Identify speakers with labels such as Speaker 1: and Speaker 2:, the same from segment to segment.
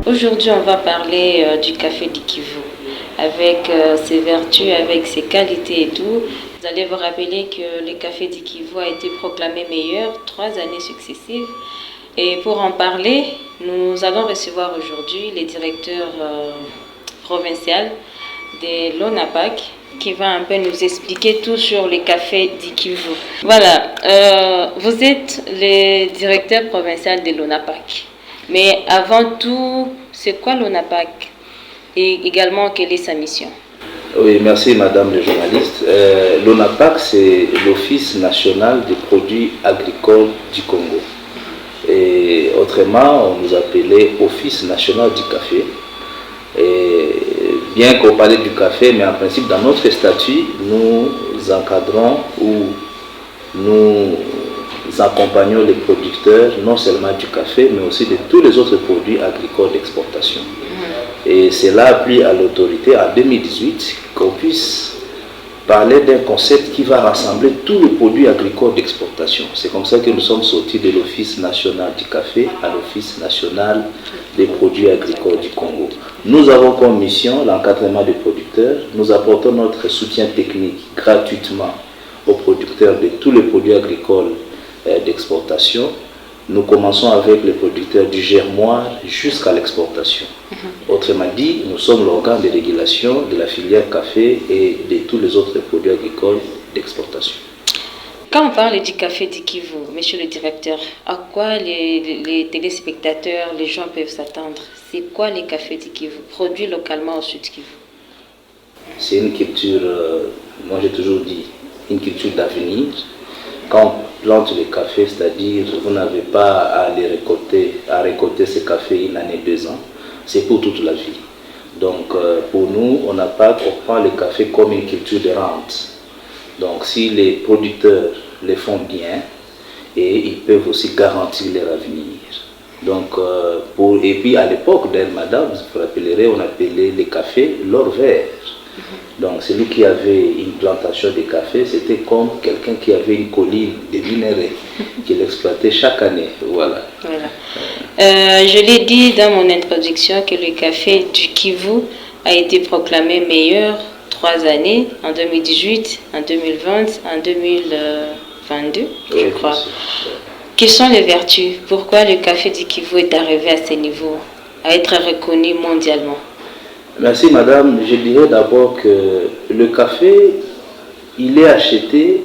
Speaker 1: Aujourd'hui, on va parler du café du Kivu, avec ses vertus, avec ses qualités et tout. Vous allez vous rappeler que le café du Kivu a été proclamé meilleur 3 années successives. Et pour en parler, nous allons recevoir aujourd'hui le directeur provincial de l'ONAPAC, qui va un peu nous expliquer tout sur les cafés du Kivu. Voilà, vous êtes le directeur provincial de l'ONAPAC. Mais avant tout, c'est quoi l'ONAPAC et également quelle est sa mission?
Speaker 2: Oui, merci madame le journaliste. L'ONAPAC, c'est l'Office national des produits agricoles du Congo. Et autrement, on nous appelait Office national du café. Et bien qu'on parlait du café, mais en principe, dans notre statut, nous encadrons ou nous accompagnons les producteurs, non seulement du café, mais aussi de tous les autres produits agricoles d'exportation. Et cela a plu à l'autorité en 2018 qu'on puisse parler d'un concept qui va rassembler tous les produits agricoles d'exportation. C'est comme ça que nous sommes sortis de l'Office national du café à l'Office national des produits agricoles du Congo. Nous avons comme mission l'encadrement des producteurs. Nous apportons notre soutien technique gratuitement aux producteurs de tous les produits agricoles d'exportation. Nous commençons avec les producteurs du germoir jusqu'à l'exportation. Autrement dit, nous sommes l'organe de régulation de la filière café et de tous les autres produits agricoles d'exportation.
Speaker 1: Quand on parle du café du Kivu, monsieur le directeur, à quoi les téléspectateurs, les gens peuvent s'attendre? C'est quoi les cafés du Kivu, produits localement au Sud Kivu?
Speaker 2: C'est une culture, moi j'ai toujours dit, une culture d'avenir. Quand on plante le café, c'est-à-dire vous n'avez pas à récolter ce café une année, 2 ans, c'est pour toute la vie. Donc pour nous, on prend le café comme une culture de rente. Donc si les producteurs le font bien, et ils peuvent aussi garantir leur avenir. Donc, et puis à l'époque d'El Madame, vous vous rappellerez, on appelait les cafés l'or vert. Donc celui qui avait une plantation de café, c'était comme quelqu'un qui avait une colline de minerais qu'il exploitait chaque année. Voilà.
Speaker 1: Je l'ai dit dans mon introduction que le café du Kivu a été proclamé meilleur 3 années, en 2018, en 2020, en 2022, je crois. Quelles sont les vertus? Pourquoi le café du Kivu est arrivé à ce niveau, à être reconnu mondialement?
Speaker 2: Merci madame. Je dirais d'abord que le café, il est acheté,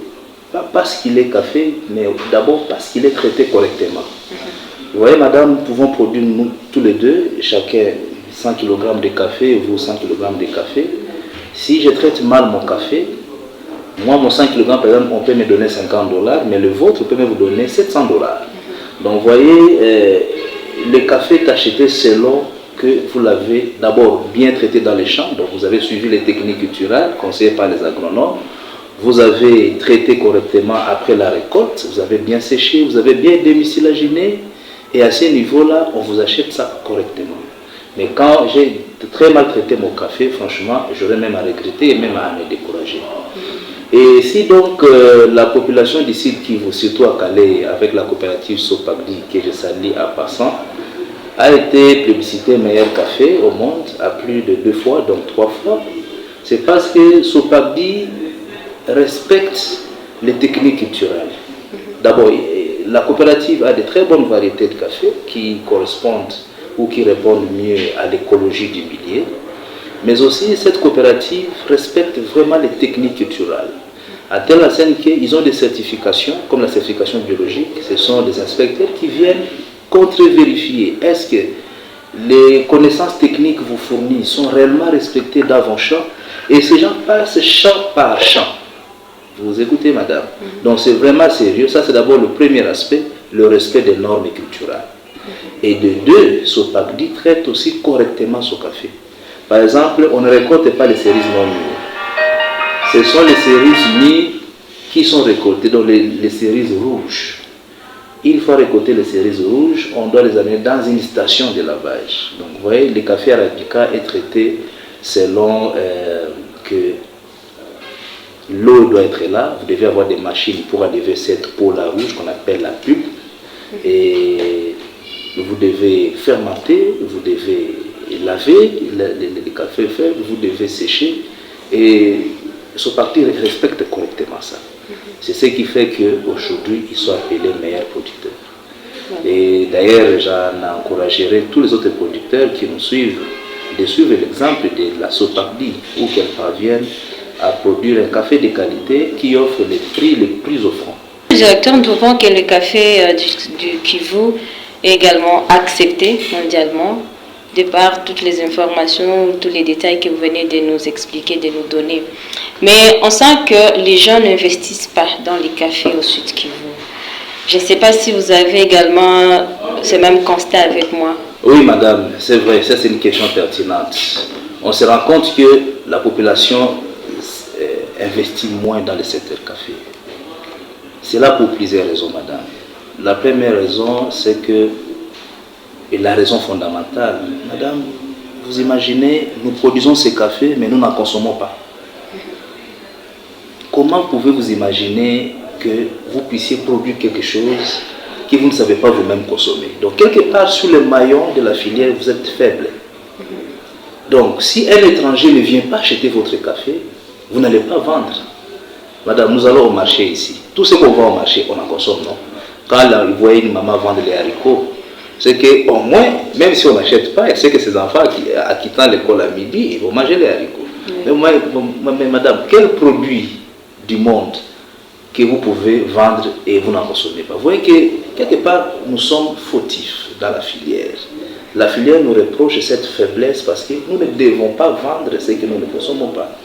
Speaker 2: pas parce qu'il est café, mais d'abord parce qu'il est traité correctement. Vous voyez madame, nous pouvons produire nous, tous les deux, chacun 100 kg de café, vous 100 kg de café. Si je traite mal mon café, moi mon 100 kg par exemple, on peut me donner $50, mais le vôtre peut me vous donner $700. Donc vous voyez, le café est acheté selon que vous l'avez d'abord bien traité dans les champs, donc vous avez suivi les techniques culturelles conseillées par les agronomes, vous avez traité correctement après la récolte, vous avez bien séché, vous avez bien démucilaginé, et à ce niveau-là, on vous achète ça correctement. Mais quand j'ai très mal traité mon café, franchement, j'aurais même à regretter et même à me décourager. Et si donc la population d'ici qui vous surtout à Calais, avec la coopérative Sopagdi, que je salue à passant, a été plébiscité meilleur café au monde à plus de 2 fois, donc 3 fois. C'est parce que Sopagdi respecte les techniques culturelles. D'abord, la coopérative a de très bonnes variétés de café qui correspondent ou qui répondent mieux à l'écologie du milieu. Mais aussi, cette coopérative respecte vraiment les techniques culturelles. À telle enseigne qu'ils ont des certifications, comme la certification biologique, ce sont des inspecteurs qui viennent contre-vérifier. Est-ce que les connaissances techniques que vous fournissez sont réellement respectées dans vos champs? Et ces gens passent champ par champ. Vous écoutez, madame? Donc c'est vraiment sérieux. Ça, c'est d'abord le premier aspect, le respect des normes culturelles. Et de deux, Sopagdi traite aussi correctement son café. Par exemple, on ne récolte pas les cerises non mûres. Ce sont les cerises mûres qui sont récoltées, donc les cerises rouges. Il faut récolter les cerises rouges, on doit les amener dans une station de lavage. Donc vous voyez, le café arabica est traité selon que l'eau doit être là. Vous devez avoir des machines pour enlever cette peau-là rouge qu'on appelle la pulpe. Et vous devez fermenter, vous devez laver les cafés faibles, vous devez sécher. Et ce parti respecte correctement ça. C'est ce qui fait qu'aujourd'hui, ils sont appelés meilleurs producteurs. Et d'ailleurs, j'en encouragerai tous les autres producteurs qui nous suivent de suivre l'exemple de la Sopardi, où qu'elle parvienne à produire un café de qualité qui offre les prix les plus offrants.
Speaker 1: Directeur, nous trouvons que le café du Kivu est également accepté mondialement, de par toutes les informations, tous les détails que vous venez de nous expliquer, de nous donner. Mais on sent que les gens n'investissent pas dans les cafés au Sud Kivu. Je ne sais pas si vous avez également ce même constat avec moi.
Speaker 2: Oui, madame, c'est vrai, ça c'est une question pertinente. On se rend compte que la population investit moins dans le secteur café. C'est là pour plusieurs raisons, madame. La première raison, c'est que, et la raison fondamentale, madame, vous imaginez, nous produisons ces cafés, mais nous n'en consommons pas. Comment pouvez-vous imaginer que vous puissiez produire quelque chose que vous ne savez pas vous-même consommer? Donc, quelque part, sur le maillon de la filière, vous êtes faible. Donc, si un étranger ne vient pas acheter votre café, vous n'allez pas vendre. Madame, nous allons au marché ici. Tout ce qu'on vend au marché, on en consomme, non? Quand vous voyez une maman vendre les haricots, c'est qu'au moins, même si on n'achète pas, elle sait que ses enfants, en quittant l'école à midi, ils vont manger les haricots. Mais madame, quel produit du monde que vous pouvez vendre et vous n'en consommez pas? Vous voyez que quelque part, nous sommes fautifs dans la filière. La filière nous reproche cette faiblesse parce que nous ne devons pas vendre ce que nous ne consommons pas.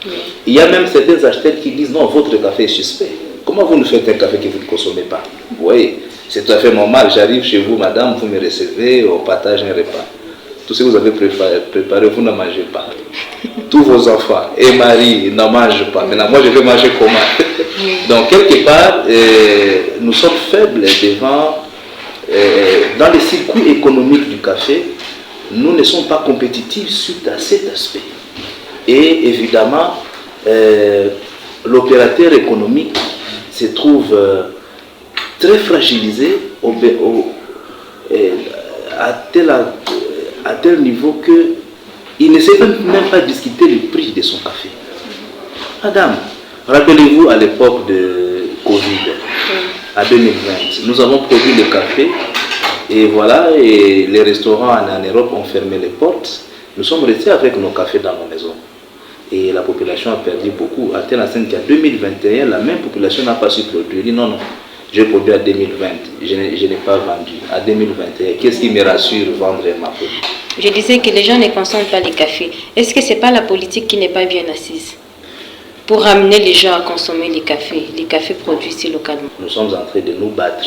Speaker 2: Il y a même certains acheteurs qui disent non, votre café est suspect. Comment vous nous faites un café que vous ne consommez pas? Vous voyez, c'est tout à fait normal. J'arrive chez vous, madame, vous me recevez, on partage un repas. Tout ce que vous avez préparé, vous n'en mangez pas. Tous vos enfants et mari n'en mangent pas. Maintenant, moi, je vais manger comment? Donc, quelque part, nous sommes faibles devant... dans les circuits économiques du café, nous ne sommes pas compétitifs suite à cet aspect. Et évidemment, l'opérateur économique se trouve très fragilisé à tel niveau qu'il ne sait même pas discuter le prix de son café. Madame, rappelez-vous à l'époque de Covid, à 2020, nous avons produit le café et voilà, et les restaurants en Europe ont fermé les portes. Nous sommes restés avec nos cafés dans nos maisons. Et la population a perdu beaucoup. À tel enseigne qu'en 2021, la même population n'a pas su produire. Il dit non, j'ai produit à 2020, je n'ai pas vendu. À 2021, qu'est-ce qui me rassure vendre ma produit?
Speaker 1: Je disais que les gens ne consomment pas les cafés. Est-ce que ce n'est pas la politique qui n'est pas bien assise pour amener les gens à consommer les cafés produits ici localement?
Speaker 2: Nous sommes en train de nous battre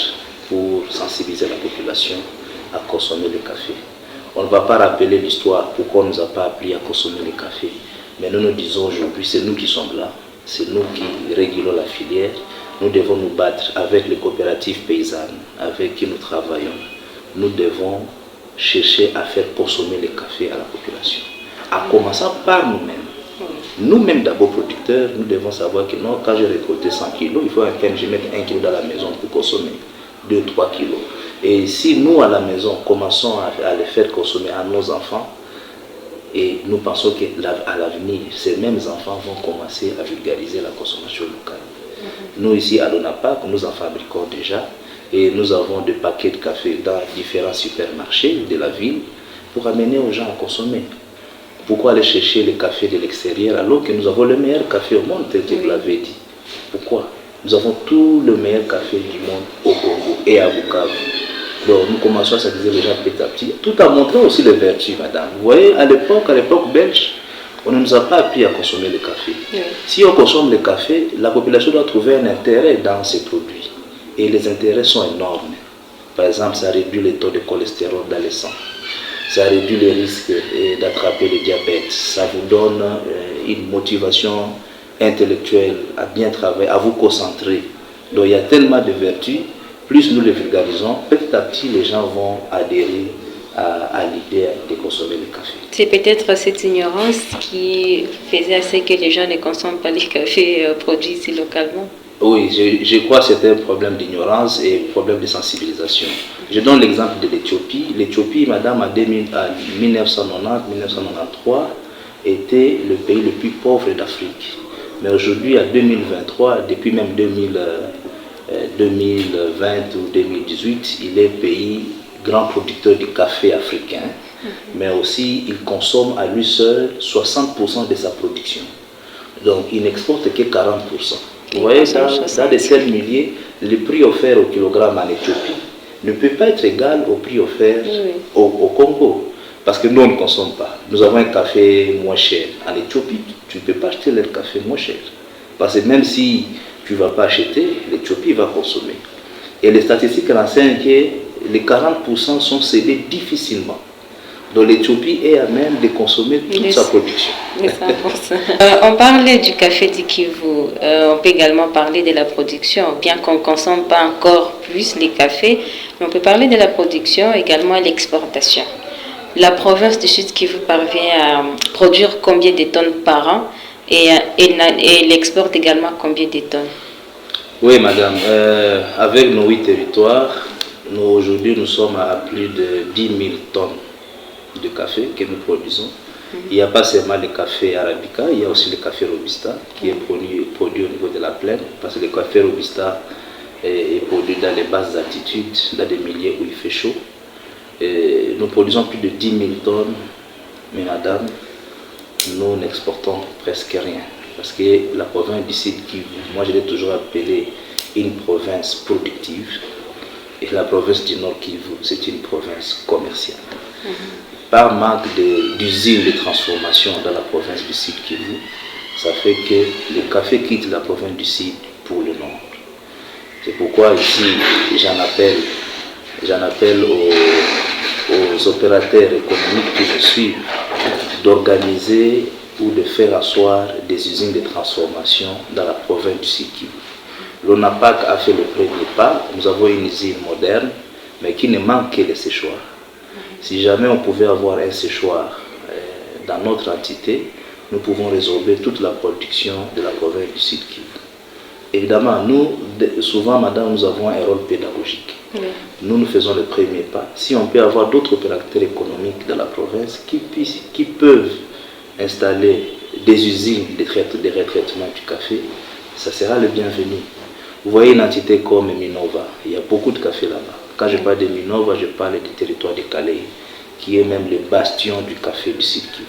Speaker 2: pour sensibiliser la population à consommer le café. On ne va pas rappeler l'histoire, pourquoi on ne nous a pas appris à consommer le café. Mais nous nous disons aujourd'hui, c'est nous qui sommes là, c'est nous qui régulons la filière. Nous devons nous battre avec les coopératives paysannes avec qui nous travaillons. Nous devons chercher à faire consommer le café à la population, en commençant par nous-mêmes. Nous-mêmes d'abord producteurs, nous devons savoir que non, quand j'ai récolté 100 kilos, il faut à peine que je mette 1 kilo dans la maison pour consommer 2-3 kilos. Et si nous à la maison commençons à les faire consommer à nos enfants, et nous pensons qu'à l'avenir, ces mêmes enfants vont commencer à vulgariser la consommation locale. Nous ici à l'ONAPAC, nous en fabriquons déjà et nous avons des paquets de café dans différents supermarchés de la ville pour amener aux gens à consommer. Pourquoi aller chercher les cafés de l'extérieur alors que nous avons le meilleur café au monde, tel que vous l'avez dit? Pourquoi? Nous avons tout le meilleur café du monde au Congo et à Bukavu. Donc nous commençons à s'amuser les gens petit à petit, tout en montrant aussi les vertus, madame. Vous voyez, à l'époque belge, on ne nous a pas appris à consommer le café. Si on consomme le café, la population doit trouver un intérêt dans ces produits. Et les intérêts sont énormes. Par exemple, ça réduit les taux de cholestérol dans le sang. Ça réduit le risque d'attraper le diabète. Ça vous donne une motivation intellectuelle à bien travailler, à vous concentrer. Donc il y a tellement de vertus. Plus nous les vulgarisons, petit à petit, les gens vont adhérer à l'idée de consommer le café.
Speaker 1: C'est peut-être cette ignorance qui faisait à ce que les gens ne consomment pas les cafés produits ici localement.
Speaker 2: Oui, je crois que c'est un problème d'ignorance et un problème de sensibilisation. Je donne l'exemple de l'Éthiopie. L'Éthiopie, madame, en 1990-1993, était le pays le plus pauvre d'Afrique. Mais aujourd'hui, en 2023, depuis même 2020 ou 2018, il est pays grand producteur de café africain, mais aussi il consomme à lui seul 60% de sa production. Donc il n'exporte que 40%. Vous voyez, dans de tels milliers, le prix offert au kilogramme en Éthiopie ne peut pas être égal au prix offert au Congo. Parce que nous, on ne consomme pas. Nous avons un café moins cher. En Éthiopie, tu ne peux pas acheter leur café moins cher. Parce que même si tu ne vas pas acheter, l'Éthiopie va consommer. Et les statistiques renseignent que les 40% sont cédés difficilement. Donc l'Éthiopie est à même de consommer toute sa production.
Speaker 1: On parlait du café du Kivu, on peut également parler de la production, bien qu'on ne consomme pas encore plus les cafés, mais on peut parler de la production également et l'exportation. La province du Sud Kivu parvient à produire combien de tonnes par an et l'exporte également combien de tonnes?
Speaker 2: Oui, madame, avec nos 8 territoires, aujourd'hui nous sommes à plus de 10 000 tonnes de café que nous produisons. Il n'y a pas seulement le café arabica, il y a aussi le café robusta qui est produit au niveau de la plaine, parce que le café robusta est produit dans les basses altitudes, dans des milieux où il fait chaud. Et nous produisons plus de 10 000 tonnes, mais madame, nous n'exportons presque rien. Parce que la province du Sud Kivu, moi je l'ai toujours appelée une province productive, et la province du Nord Kivu, c'est une province commerciale. Par manque d'usines de transformation dans la province du Sud Kivu, ça fait que le café quitte la province du Sud pour le Nord. C'est pourquoi ici, j'en appelle aux opérateurs économiques qui me suivent d'organiser ou de faire asseoir des usines de transformation dans la province du Sud Kivu. L'ONAPAC a fait le premier pas. Nous avons une usine moderne, mais qui ne manque que les séchoirs. Si jamais on pouvait avoir un séchoir dans notre entité, nous pouvons résorber toute la production de la province du Sud Kivu. Évidemment, nous, souvent, madame, nous avons un rôle pédagogique. Nous faisons le premier pas. Si on peut avoir d'autres opérateurs économiques dans la province qui peuvent installer des usines de retraitement du café, ça sera le bienvenu. Vous voyez une entité comme Minova, il y a beaucoup de café là-bas. Quand je parle de Minova, je parle du territoire de Calais, qui est même le bastion du café du Sud Kivu.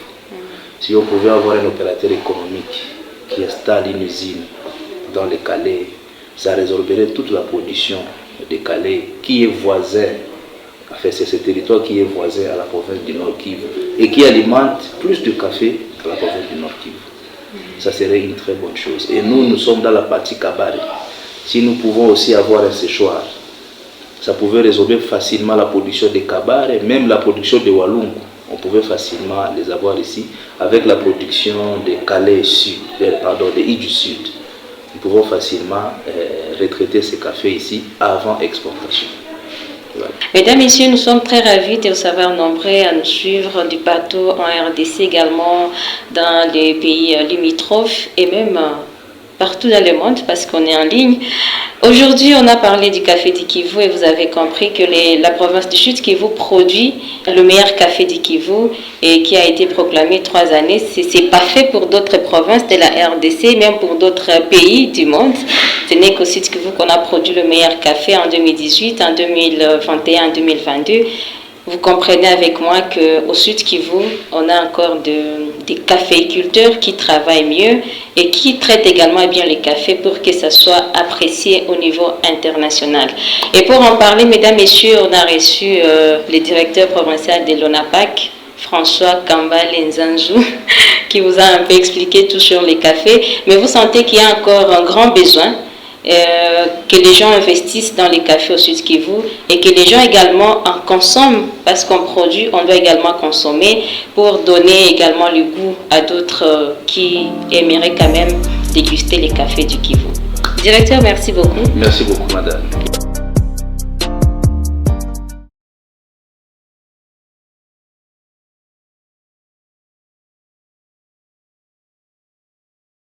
Speaker 2: Si on pouvait avoir un opérateur économique qui installe une usine dans le Calais, ça résorberait toute la production de Calais, qui est voisin, enfin c'est ce territoire qui est voisin à la province du Nord Kivu, et qui alimente plus de café que la province du Nord Kivu. Ça serait une très bonne chose. Et nous sommes dans la partie Kabare. Si nous pouvons aussi avoir un séchoir, ça pouvait résorber facilement la production de Kabare, même la production de Walungu. On pouvait facilement les avoir ici, avec la production de Calais Sud, de Île du Sud. Nous pouvons facilement retraiter ces cafés ici avant exportation. Voilà.
Speaker 1: Mesdames, Messieurs, nous sommes très ravis de vous savoir nombreux à nous suivre du partout en RDC, également dans les pays limitrophes et même partout dans le monde parce qu'on est en ligne. Aujourd'hui, on a parlé du café du Kivu et vous avez compris que la province du Sud Kivu produit le meilleur café du Kivu et qui a été proclamé 3 années. C'est pas fait pour d'autres provinces de la RDC, même pour d'autres pays du monde. Ce n'est qu'au Sud Kivu qu'on a produit le meilleur café en 2018, en 2021, en 2022. Vous comprenez avec moi qu'au Sud Kivu, on a encore des caféiculteurs qui travaillent mieux et qui traitent également bien les cafés pour que ça soit apprécié au niveau international. Et pour en parler, mesdames, messieurs, on a reçu le directeur provincial de l'ONAPAC, François Kambale Nzanzou, qui vous a un peu expliqué tout sur les cafés. Mais vous sentez qu'il y a encore un grand besoin que les gens investissent dans les cafés au Sud Kivu et que les gens également en consomment parce qu'on produit, on doit également consommer pour donner également le goût à d'autres qui aimeraient quand même déguster les cafés du Kivu. Directeur, merci beaucoup.
Speaker 2: Merci beaucoup, madame.